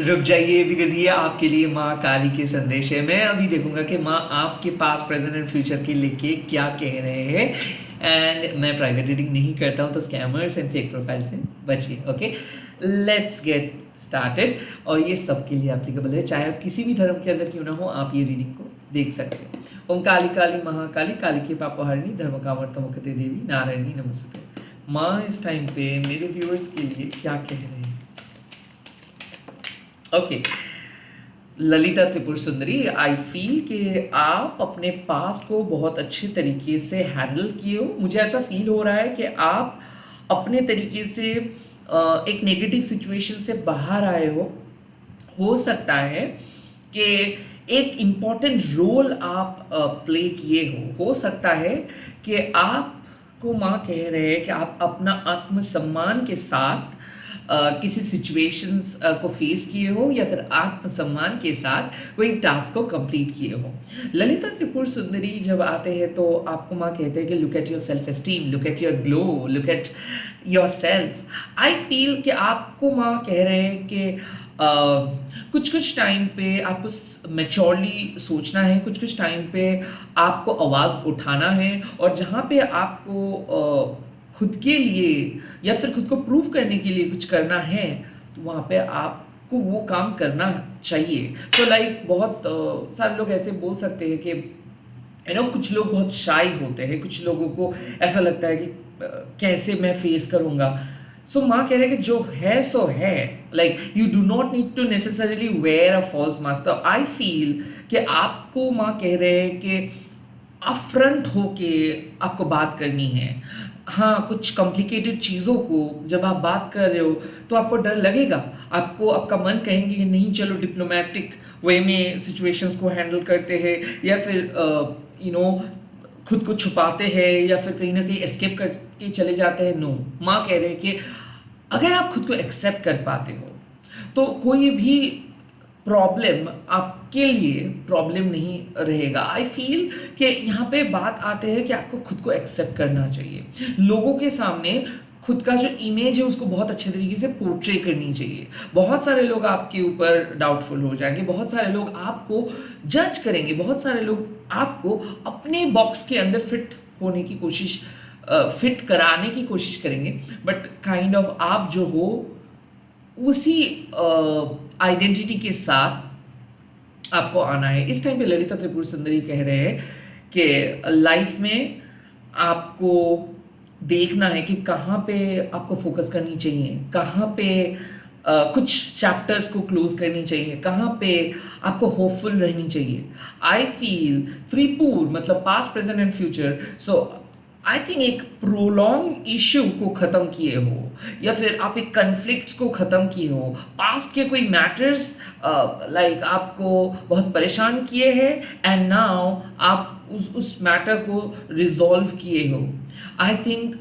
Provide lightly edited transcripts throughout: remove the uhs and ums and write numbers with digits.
रुक जाइए बिकॉज ये आपके लिए माँ काली के संदेश है। मैं अभी देखूंगा कि माँ आपके पास प्रेजेंट एंड फ्यूचर के लेके क्या कह रहे हैं। एंड मैं प्राइवेट रीडिंग नहीं करता हूँ तो स्कैमर्स एंड फेक प्रोफाइल से बचिए। Okay, let's get started. और ये सबके लिए एप्लीकेबल है, चाहे आप किसी भी धर्म के अंदर क्यों ना हो, आप ये रीडिंग को देख सकते हैं। ओम काली काली महाकाली, काली के पापहारिणी, धर्म कामर्थमुखते देवी, नारायणी नमस्ते। माँ इस टाइम पे मेरे व्यूअर्स के लिए क्या कह रहे हैं? Okay, Lalita Tripura Sundari, I feel कि आप अपने पास्ट को बहुत अच्छे तरीके से हैंडल किए हो। मुझे ऐसा फील हो रहा है कि आप अपने तरीके से एक नेगेटिव सिचुएशन से बाहर आए हो सकता है कि एक इम्पॉर्टेंट रोल आप प्ले किए हो सकता है कि आपको माँ कह रहे हैं कि आप अपना आत्मसम्मान के साथ किसी सिचुएशंस को फेस किए हो या फिर आत्मसम्मान के साथ कोई टास्क को कंप्लीट किए हो। ललिता त्रिपुर सुंदरी जब आते हैं तो आपको माँ कहते हैं कि look at your self esteem, look at your glow, look at your self. I feel कि आपको माँ कह रहे हैं कि कुछ टाइम पे आपको मैच्योरली सोचना है, कुछ टाइम पे आपको आवाज़ उठाना है, और जहाँ पे आपको खुद के लिए या फिर खुद को प्रूव करने के लिए कुछ करना है तो वहाँ पे आपको वो काम करना चाहिए। तो लाइक बहुत सारे लोग ऐसे बोल सकते हैं कि कुछ लोग बहुत शाई होते हैं, कुछ लोगों को ऐसा लगता है कि कैसे मैं फेस करूँगा। सो माँ कह रहे हैं कि जो है सो है, like you do not need to necessarily wear a false mask. तो आई फील कि आपको माँ कह रहे हैं कि अपफ्रंट होके आपको बात करनी है। हाँ, कुछ कॉम्प्लिकेटेड चीज़ों को जब आप बात कर रहे हो तो आपको डर लगेगा, आपको आपका मन कहेंगे कि नहीं चलो डिप्लोमेटिक वे में सिचुएशंस को हैंडल करते हैं, या फिर खुद को छुपाते हैं, या फिर कहीं ना कहीं एस्केप करके चले जाते हैं। नो, माँ कह रहे हैं कि अगर आप खुद को एक्सेप्ट कर पाते हो तो कोई भी प्रॉब्लम आपके लिए प्रॉब्लम नहीं रहेगा। आई फील कि यहाँ पे बात आते हैं कि आपको खुद को एक्सेप्ट करना चाहिए, लोगों के सामने खुद का जो इमेज है उसको बहुत अच्छे तरीके से पोर्ट्रे करनी चाहिए। बहुत सारे लोग आपके ऊपर डाउटफुल हो जाएंगे, बहुत सारे लोग आपको जज करेंगे, बहुत सारे लोग आपको अपने बॉक्स के अंदर फिट होने की कोशिश फिट कराने की कोशिश करेंगे, बट काइंड ऑफ आप जो हो उसी आइडेंटिटी के साथ आपको आना है। इस टाइम पे ललिता त्रिपुर सुंदरी कह रहे हैं कि लाइफ में आपको देखना है कि कहाँ पे आपको फोकस करनी चाहिए, कहाँ पे कुछ चैप्टर्स को क्लोज करनी चाहिए, कहाँ पे आपको होपफुल रहनी चाहिए। आई फील त्रिपुर मतलब past present and future. So I think एक प्रोलॉन्ग इश्यू को ख़त्म किए हो, या फिर आप एक कन्फ्लिक्ट्स को ख़त्म किए हो, पास्ट के कोई मैटर्स लाइक आपको बहुत परेशान किए हैं, एंड नाउ आप उस मैटर को रिजॉल्व किए हो। आई थिंक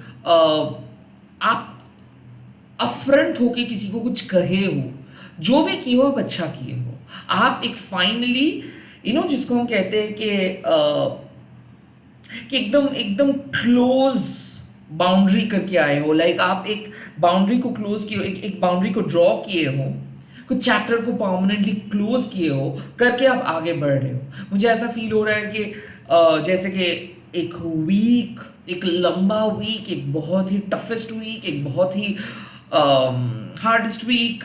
आप अपफ्रंट होके किसी को कुछ कहे हो, जो भी किए हो आप अच्छा किए हो। आप एक फाइनली जिसको हम कहते हैं कि एकदम एकदम क्लोज बाउंड्री करके आए हो, लाइक आप एक बाउंड्री को क्लोज किए हो, एक बाउंड्री को ड्रॉ किए हो, कुछ चैप्टर को परमानेंटली क्लोज किए हो करके आप आगे बढ़ रहे हो। मुझे ऐसा फील हो रहा है कि जैसे कि एक वीक, एक लंबा वीक, एक बहुत ही टफेस्ट वीक, एक बहुत ही हार्डेस्ट वीक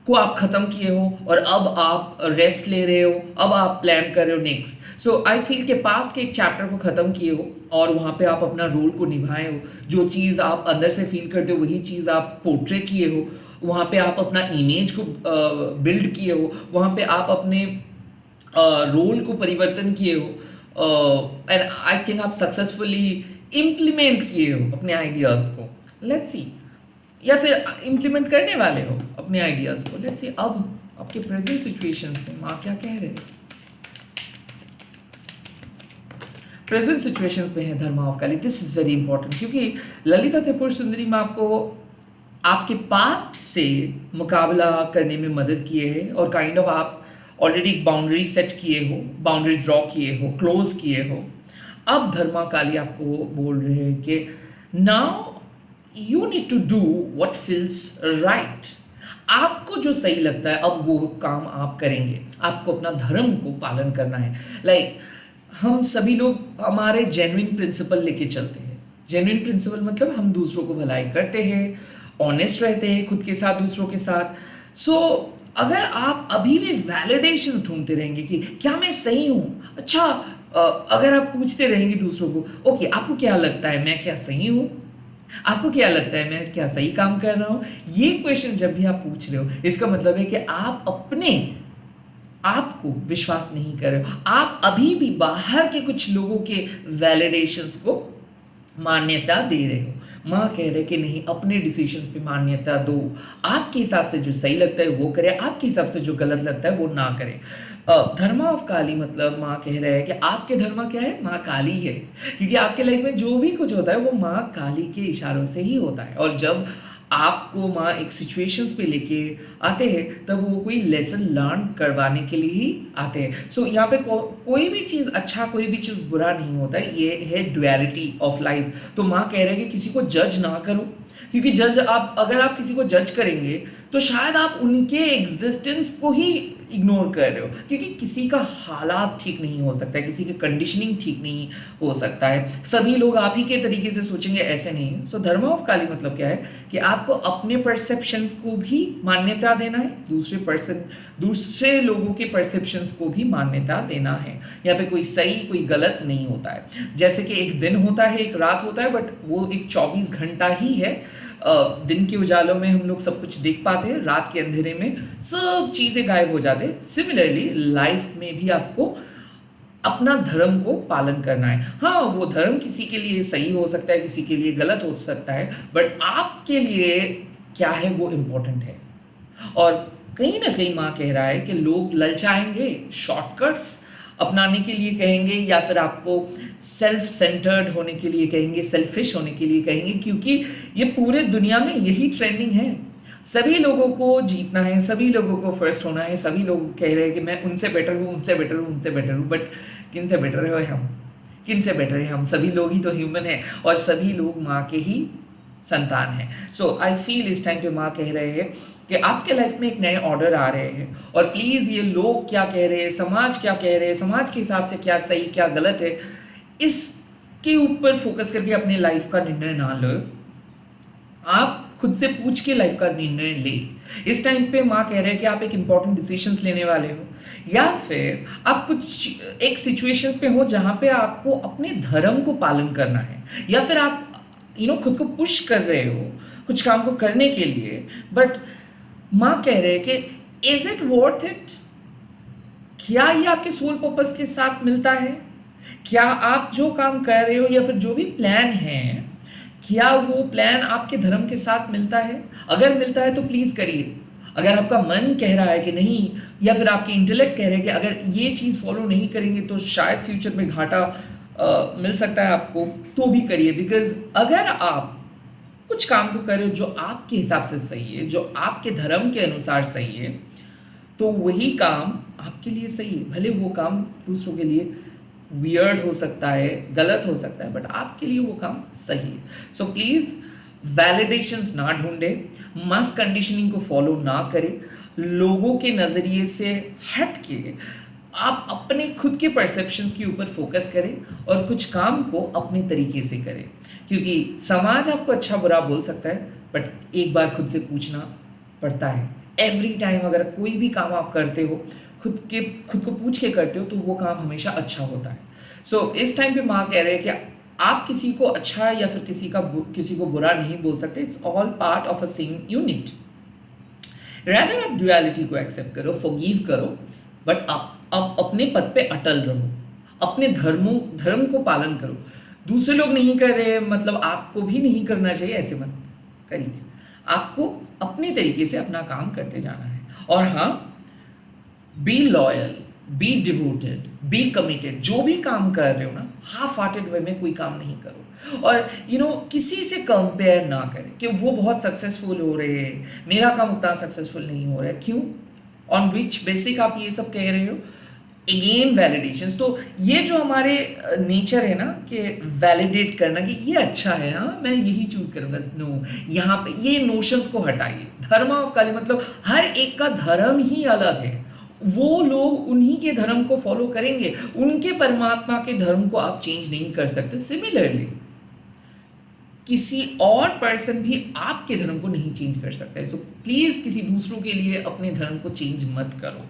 को आप ख़त्म किए हो, और अब आप रेस्ट ले रहे हो, अब आप प्लान कर रहे हो नेक्स्ट। सो आई फील के पास्ट के एक चैप्टर को ख़त्म किए हो और वहाँ पे आप अपना रोल को निभाए हो, जो चीज़ आप अंदर से फील करते हो वही चीज़ आप पोर्ट्रे किए हो, वहाँ पे आप अपना इमेज को बिल्ड किए हो, वहाँ पे आप अपने रोल को परिवर्तन किए हो, एंड आई थिंक आप सक्सेसफुली इम्प्लीमेंट किए हो अपने आइडियाज़ को। लेट्स सी, या फिर इम्प्लीमेंट करने वाले हो अपने आइडियाज़ को। लेट्स सी अब आपके प्रेजेंट सिचुएशंस में माँ क्या कह रहे हैं। प्रेजेंट सिचुएशंस में है dharma of Kali. This is very important, क्योंकि ललिता त्रिपुर सुंदरी माँ आपको आपके पास्ट से मुकाबला करने में मदद किए हैं, और काइंड ऑफ आप ऑलरेडी एक बाउंड्री सेट किए हो, बाउंड्री ड्रॉ किए हो, क्लोज किए हो। अब धर्मा काली आपको बोल रहे हैं कि now you need to do what feels right. आपको जो सही लगता है अब वो काम आप करेंगे। आपको अपना धर्म को पालन करना है। लाइक हम सभी लोग हमारे जेन्युइन प्रिंसिपल लेके चलते हैं। जेन्युइन प्रिंसिपल मतलब हम दूसरों को भलाई करते हैं, ऑनेस्ट रहते हैं खुद के साथ, दूसरों के साथ। सो अगर आप अभी भी वैलिडेशंस ढूंढते रहेंगे कि क्या मैं सही हूँ, अच्छा अगर आप पूछते रहेंगे दूसरों को, ओके आपको क्या लगता है मैं क्या सही हूँ, आपको क्या लगता है मैं क्या सही काम कर रहा हूँ, ये क्वेश्चन जब भी आप पूछ रहे हो, इसका मतलब है कि आप अपने आपको विश्वास नहीं कर रहे हो। आप अभी भी बाहर के कुछ लोगों के वैलिडेशंस को मान्यता दे रहे हो। माँ कह रहे कि नहीं, अपने डिसीजंस पे मान्यता दो। आपके हिसाब से जो सही लगता है वो करें, आपके हिसाब से जो गलत लगता है वो ना करें। धर्मा ऑफ काली मतलब माँ कह रहे हैं कि आपके धर्मा क्या है, माँ काली है। क्योंकि आपके लाइफ में जो भी कुछ होता है वो माँ काली के इशारों से ही होता है। और जब आपको माँ एक सिचुएशंस पे लेके आते हैं तब वो कोई लेसन लर्न करवाने के लिए ही आते हैं। सो यहाँ पे कोई भी चीज़ अच्छा, कोई भी चीज़ बुरा नहीं होता है। ये है ड्युअलिटी ऑफ लाइफ। तो माँ कह रहे हैं कि किसी को जज ना करो, क्योंकि अगर आप किसी को जज करेंगे तो शायद आप उनके एग्जिस्टेंस को ही इग्नोर कर रहे हो। क्योंकि किसी का हालात ठीक नहीं हो सकता है, किसी की कंडीशनिंग ठीक नहीं हो सकता है। सभी लोग आप ही के तरीके से सोचेंगे, ऐसे नहीं है। सो धर्म ऑफ काली मतलब क्या है कि आपको अपने परसेप्शंस को भी मान्यता देना है, दूसरे लोगों के परसेप्शंस को भी मान्यता देना है। यहाँ पे कोई सही कोई गलत नहीं होता है। जैसे कि एक दिन होता है, एक रात होता है, बट वो एक 24 घंटा ही है। दिन के उजालों में हम लोग सब कुछ देख पाते हैं, रात के अंधेरे में सब चीज़ें गायब हो जाते हैं। सिमिलरली लाइफ में भी आपको अपना धर्म को पालन करना है। हाँ, वो धर्म किसी के लिए सही हो सकता है, किसी के लिए गलत हो सकता है, बट आपके लिए क्या है वो इम्पोर्टेंट है। और कहीं ना कहीं माँ कह रहा है कि लोग ललचाएंगे, शॉर्टकट्स अपनाने के लिए कहेंगे, या फिर आपको सेल्फ सेंटर्ड होने के लिए कहेंगे, सेल्फिश होने के लिए कहेंगे, क्योंकि ये पूरे दुनिया में यही ट्रेंडिंग है। सभी लोगों को जीतना है, सभी लोगों को फर्स्ट होना है, सभी लोग कह रहे हैं कि मैं उनसे बेटर हूँ, उनसे बेटर हूँ, उनसे बेटर हूँ। बट किन से बेटर है हम? किन से बेटर है हम? सभी लोग ही तो ह्यूमन है और सभी लोग माँ के ही संतान है। सो आई फील इस टाइम पे माँ कह रहे हैं कि आपके लाइफ में एक नए ऑर्डर आ रहे हैं, और प्लीज़ ये लोग क्या कह रहे हैं, समाज क्या कह रहे हैं, समाज के हिसाब से क्या सही क्या गलत है, इसके ऊपर फोकस करके अपने लाइफ का निर्णय ना लो। आप खुद से पूछ के लाइफ का निर्णय ले। इस टाइम पे माँ कह रहे हैं कि आप एक इंपॉर्टेंट डिसीजंस लेने वाले हो, या फिर आप कुछ एक सिचुएशंस पे हो जहाँ पे आपको अपने धर्म को पालन करना है, या फिर आप खुद को पुश कर रहे हो कुछ काम को करने के लिए, बट माँ कह रहे हैं कि इज इट वर्थ इट? क्या ये आपके सोल पर्पस के साथ मिलता है? क्या आप जो काम कर रहे हो या फिर जो भी प्लान है, क्या वो प्लान आपके धर्म के साथ मिलता है? अगर मिलता है तो प्लीज़ करिए। अगर आपका मन कह रहा है कि नहीं, या फिर आपके इंटेलेक्ट कह रहे हैं कि अगर ये चीज़ फॉलो नहीं करेंगे तो शायद फ्यूचर में घाटा मिल सकता है आपको, तो भी करिए। बिकॉज अगर आप कुछ काम को कर रहे हो जो आपके हिसाब से सही है, जो आपके धर्म के अनुसार सही है, तो वही काम आपके लिए सही है। भले वो काम दूसरों के लिए वियर्ड हो सकता है, गलत हो सकता है, बट आपके लिए वो काम सही है। सो प्लीज़ वैलिडेशंस ना ढूंढे, मास कंडीशनिंग को फॉलो ना करें, लोगों के नज़रिए से हट के आप अपने खुद के परसेप्शंस के ऊपर फोकस करें और कुछ काम को अपने तरीके से करें। क्योंकि समाज आपको अच्छा बुरा बोल सकता है, बट एक बार खुद से पूछना पड़ता है। एवरी टाइम अगर कोई भी काम आप करते हो, खुद को पूछ के करते हो, तो वो काम हमेशा अच्छा होता है। सो इस टाइम पे माँ कह रहे हैं कि आप किसी को अच्छा या फिर किसी को बुरा नहीं बोल सकते। It's all part of a same unit. Rather आप ड्युअलिटी को एक्सेप्ट करो, फॉरगिव करो, बट आप अपने पद पे अटल रहो, अपने धर्म को पालन करो। दूसरे लोग नहीं कर रहे मतलब आपको भी नहीं करना चाहिए, ऐसे मत करिए। आपको अपने तरीके से अपना काम करते जाना है। और हाँ, be loyal, be devoted, be committed. जो भी काम कर रहे हो ना, हाफ हार्टेड वे में कोई काम नहीं करो। और किसी से कंपेयर ना करें कि वो बहुत सक्सेसफुल हो रहे हैं, मेरा काम उतना सक्सेसफुल नहीं हो रहा है। क्यों? ऑन विच बेसिक आप ये सब कह रहे हो? Again validations. तो ये जो हमारे नेचर है ना कि वैलिडेट करना कि ये अच्छा है, हाँ मैं यही चूज करूंगा, नो, यहाँ पे ये नोशंस को हटाइए। धर्म ऑफ काली मतलब हर एक का धर्म ही अलग है, वो लोग उन्हीं के धर्म को फॉलो करेंगे, उनके परमात्मा के धर्म को आप चेंज नहीं कर सकते। सिमिलरली किसी और पर्सन भी आपके धर्म को नहीं चेंज कर सकता है। तो प्लीज किसी दूसरों के लिए अपने धर्म को चेंज मत करो,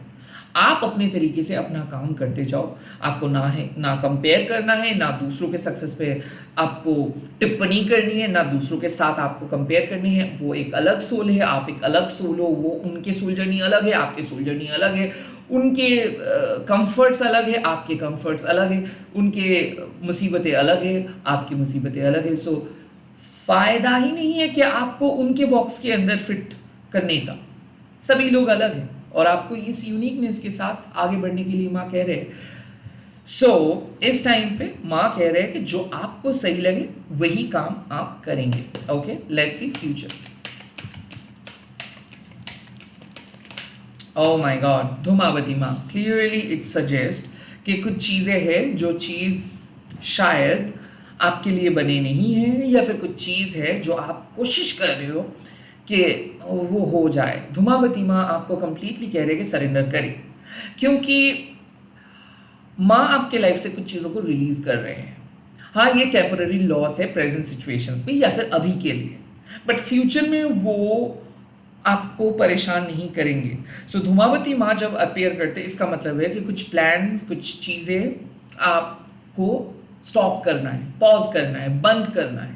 आप अपने तरीके से अपना काम करते जाओ। आपको ना है ना कंपेयर करना है, ना दूसरों के सक्सेस पे आपको टिप्पणी करनी है, ना दूसरों के साथ आपको कंपेयर करनी है। वो एक अलग सोल है, आप एक अलग सोल हो, वो उनके सोल जर्नी अलग है, आपके सोल जर्नी अलग है, उनके कंफर्ट्स अलग है, आपके कंफर्ट्स अलग है, उनके मुसीबतें अलग है, आपकी मुसीबतें अलग है। सो फायदा ही नहीं है कि आपको उनके बॉक्स के अंदर फिट करने का, सभी लोग अलग हैं और आपको इस यूनिकनेस के साथ आगे बढ़ने के लिए माँ कह रहे हैं। सो इस टाइम पे माँ कह रहे हैं कि जो आपको सही लगे वही काम आप करेंगे। Okay, let's see future. Oh my God, Dhumavati माँ क्लियरली इट सजेस्ट कि कुछ चीज़ें हैं जो चीज़ शायद आपके लिए बने नहीं है, या फिर कुछ चीज़ है जो आप कोशिश कर रहे हो कि वो हो जाए। धूमावती माँ आपको कंप्लीटली कह रहे हैं कि सरेंडर करें, क्योंकि माँ आपके लाइफ से कुछ चीज़ों को रिलीज कर रहे हैं। हाँ, ये टेम्पररी लॉस है प्रेजेंट सिचुएशंस में या फिर अभी के लिए, बट फ्यूचर में वो आपको परेशान नहीं करेंगे। सो धूमावती माँ जब अपेयर करते इसका मतलब है कि कुछ प्लान्स, कुछ चीज़ें आपको स्टॉप करना है, पॉज करना है, बंद करना है।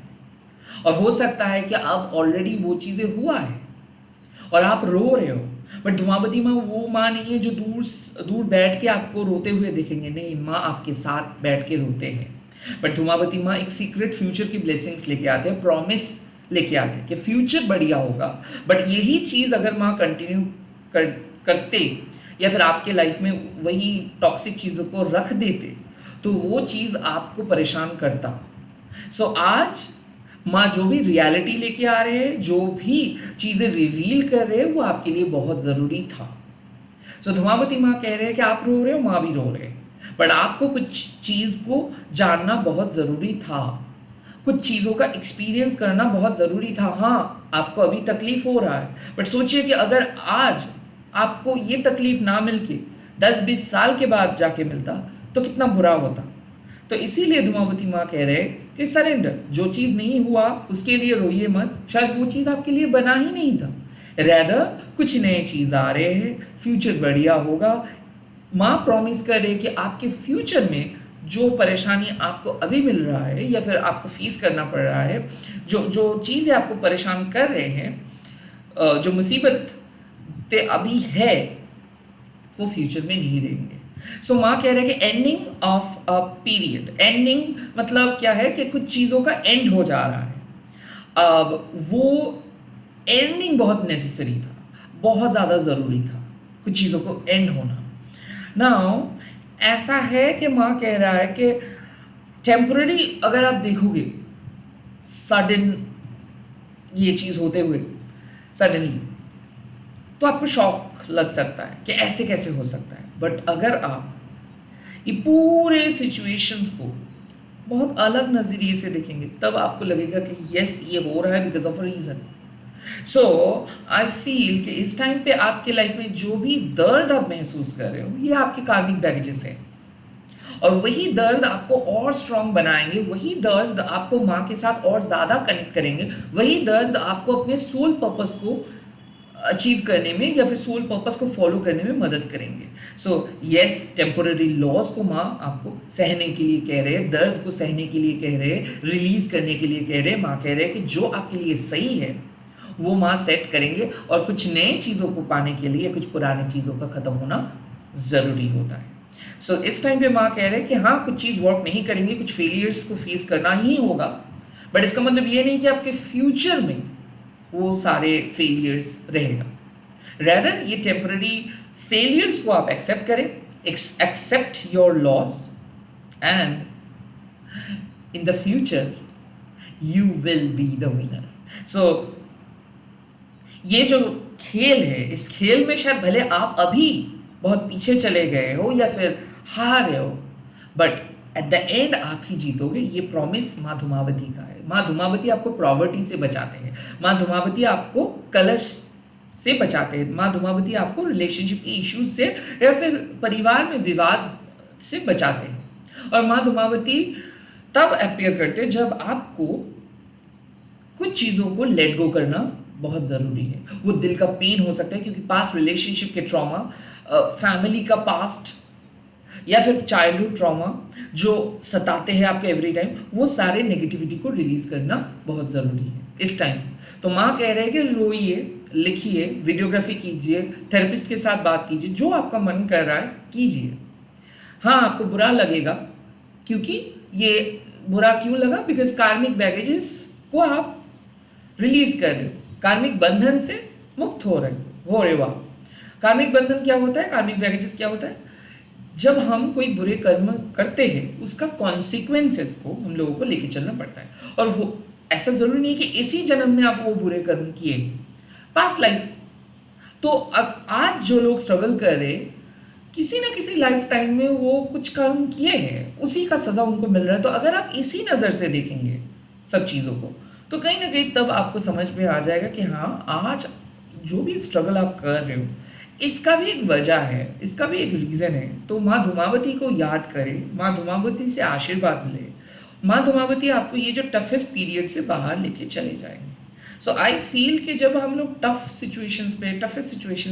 और हो सकता है कि अब ऑलरेडी वो चीज़ें हुआ है और आप रो रहे हो, बट धूमावती माँ वो माँ नहीं है जो दूर दूर बैठ के आपको रोते हुए देखेंगे। नहीं, माँ आपके साथ बैठ के रोते हैं, बट धूमावती माँ एक सीक्रेट फ्यूचर की ब्लेसिंग्स लेके आते हैं, प्रॉमिस लेके आते हैं कि फ्यूचर बढ़िया होगा। बट यही चीज़ अगर माँ कंटिन्यू करते या फिर आपके लाइफ में वही टॉक्सिक चीज़ों को रख देते तो वो चीज़ आपको परेशान करता। सो आज माँ जो भी रियलिटी लेके आ रहे हैं, जो भी चीज़ें रिवील कर रहे हैं, वो आपके लिए बहुत ज़रूरी था। सो धूमावती माँ कह रहे हैं कि आप रो रहे हो, माँ भी रो रहे हैं, बट आपको कुछ चीज़ को जानना बहुत ज़रूरी था, कुछ चीज़ों का एक्सपीरियंस करना बहुत ज़रूरी था। हाँ, आपको अभी तकलीफ हो रहा है, बट सोचिए कि अगर आज आपको ये तकलीफ ना मिलके 10-20 साल के बाद जाके मिलता तो कितना बुरा होता। तो इसीलिए धूमावती माँ कह रहे हैं कि सरेंडर, जो चीज़ नहीं हुआ उसके लिए रोइए मत, शायद वो चीज़ आपके लिए बना ही नहीं था। रैदर कुछ नए चीज़ आ रहे हैं, फ्यूचर बढ़िया होगा। माँ प्रॉमिस कर रहे हैं कि आपके फ्यूचर में जो परेशानी आपको अभी मिल रहा है या फिर आपको फेस करना पड़ रहा है, जो जो चीज़ें आपको परेशान कर रहे हैं, जो मुसीबतें अभी है, वो फ्यूचर में नहीं रहेंगे। सो माँ कह रहे हैं कि ending of a period, ending मतलब क्या है कि कुछ चीज़ों का एंड हो जा रहा है। अब वो एंडिंग बहुत नेसेसरी था, बहुत ज़्यादा ज़रूरी था कुछ चीज़ों को एंड होना। नाउ ऐसा है कि माँ कह रहा है कि टेम्पररी अगर आप देखोगे सडन ये चीज़ होते हुए सडनली, तो आपको शॉक लग सकता है कि ऐसे कैसे हो सकता है। बट अगर आप ये पूरे सिचुएशंस को बहुत अलग नज़रिए से देखेंगे तब आपको लगेगा कि यस, ये हो रहा है because of a reason. So I feel कि इस टाइम पे आपके लाइफ में जो भी दर्द आप महसूस कर रहे हो, ये आपके कार्मिक बैगेजेस हैं, और वही दर्द आपको और स्ट्रांग बनाएंगे, वही दर्द आपको माँ के साथ और ज़्यादा कनेक्ट करेंगे, वही दर्द आपको अपने सोल पर्पस को अचीव करने में या फिर सोल पर्पस को फॉलो करने में मदद करेंगे। सो यस, टेम्पोररी लॉस को माँ आपको सहने के लिए कह रहे हैं, दर्द को सहने के लिए कह रहे हैं, रिलीज करने के लिए कह रहे हैं। माँ कह रहे हैं कि जो आपके लिए सही है वो माँ सेट करेंगे, और कुछ नए चीज़ों को पाने के लिए कुछ पुरानी चीज़ों का ख़त्म होना ज़रूरी होता है। सो इस टाइम पे माँ कह रहे हैं कि हाँ, कुछ चीज़ वर्क नहीं करेंगे, कुछ फेलियर्स को फेस करना ही होगा, बट इसका मतलब ये नहीं कि आपके फ्यूचर में वो सारे फेलियर्स रहेगा। रैदर ये टेम्पररी फेलियर्स को आप एक्सेप्ट करें, accept your loss, and in the future you will be the winner. So ये जो खेल है, इस खेल में शायद भले आप अभी बहुत पीछे चले गए हो या फिर हार रहे हो, बट एट द एंड आप ही जीतोगे। ये प्रॉमिस माँ धूमावती का है। माँ धूमावती आपको प्रॉवर्टी से बचाते हैं, माँ धूमावती आपको कलश से बचाते हैं, माँ धूमावती आपको रिलेशनशिप के इश्यूज से या फिर परिवार में विवाद से बचाते हैं। और माँ धूमावती तब अपीयर करते हैं जब आपको कुछ चीज़ों को लेट गो करना बहुत ज़रूरी है। वो दिल का पेन हो सकता है, क्योंकि पास्ट रिलेशनशिप के ट्रॉमा, फैमिली का पास्ट या फिर चाइल्डहुड ट्रॉमा जो सताते हैं आपके एवरी टाइम, वो सारे नेगेटिविटी को रिलीज करना बहुत ज़रूरी है इस टाइम। तो माँ कह रहे हैं कि रोइए, लिखिए, वीडियोग्राफी कीजिए, थेरेपिस्ट के साथ बात कीजिए, जो आपका मन कर रहा है कीजिए। हाँ, आपको बुरा लगेगा, क्योंकि ये बुरा क्यों लगा? बिकॉज कार्मिक बैगेजेस को आप रिलीज कर रहे हो, कार्मिक बंधन से मुक्त हो रहे हो आप। कार्मिक बंधन क्या होता है? कार्मिक बैगेजेस क्या होता है? जब हम कोई बुरे कर्म करते हैं, उसका कॉन्सिक्वेंसेस को हम लोगों को लेके चलना पड़ता है। और वो ऐसा जरूरी नहीं कि इसी जन्म में आप वो बुरे कर्म किए, पास्ट लाइफ। तो अब आज जो लोग स्ट्रगल कर रहे, किसी ना किसी लाइफ टाइम में वो कुछ कर्म किए हैं, उसी का सजा उनको मिल रहा है। तो अगर आप इसी नज़र से देखेंगे सब चीज़ों को, तो कहीं ना कहीं तब आपको समझ में आ जाएगा कि हाँ, आज जो भी स्ट्रगल आप कर रहे हो, इसका भी एक वजह है, इसका भी एक रीज़न है। तो माँ धूमावती को याद करें, माँ धूमावती से आशीर्वाद मिले। माँ धूमावती आपको ये जो टफेस्ट पीरियड से बाहर लेके चले जाएंगे। सो आई फील कि जब हम लोग टफेस्ट सिचुएशंस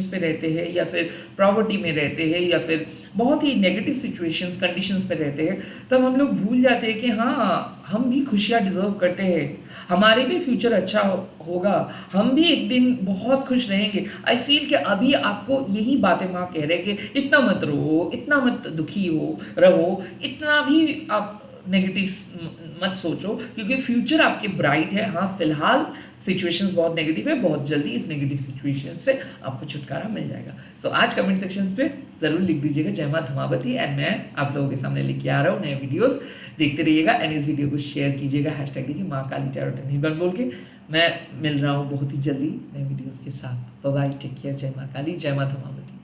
पे रहते हैं, या फिर प्रॉवर्टी में रहते हैं, या फिर बहुत ही नेगेटिव सिचुएशंस कंडीशंस पे रहते हैं, तब हम लोग भूल जाते हैं कि हाँ, हम भी खुशियाँ डिजर्व करते हैं, हमारे भी फ्यूचर अच्छा होगा, हम भी एक दिन बहुत खुश रहेंगे। आई फील कि अभी आपको यही बातें माँ कह रहे हैं कि इतना मत रो, इतना मत दुखी हो रहो, इतना भी आप नेगेटिव मत सोचो, क्योंकि फ्यूचर आपके ब्राइट है। हाँ, फिलहाल सिचुएशंस बहुत नेगेटिव है, बहुत जल्दी इस नेगेटिव सिचुएशन से आपको छुटकारा मिल जाएगा। सो आज कमेंट सेक्शंस पे ज़रूर लिख दीजिएगा जय माँ धूमावती, एंड मैं आप लोगों के सामने लेके आ रहा हूँ नए वीडियोस। देखते रहिएगा एंड इस वीडियो को शेयर कीजिएगा, हैशटैग देखिए माँ काली टैरो टेक्निक बोल के। मैं मिल रहा हूँ बहुत ही जल्दी नए वीडियोज़ के साथ। बाय बाय, टेक केयर, जय माँ काली, जय माँ धूमावती।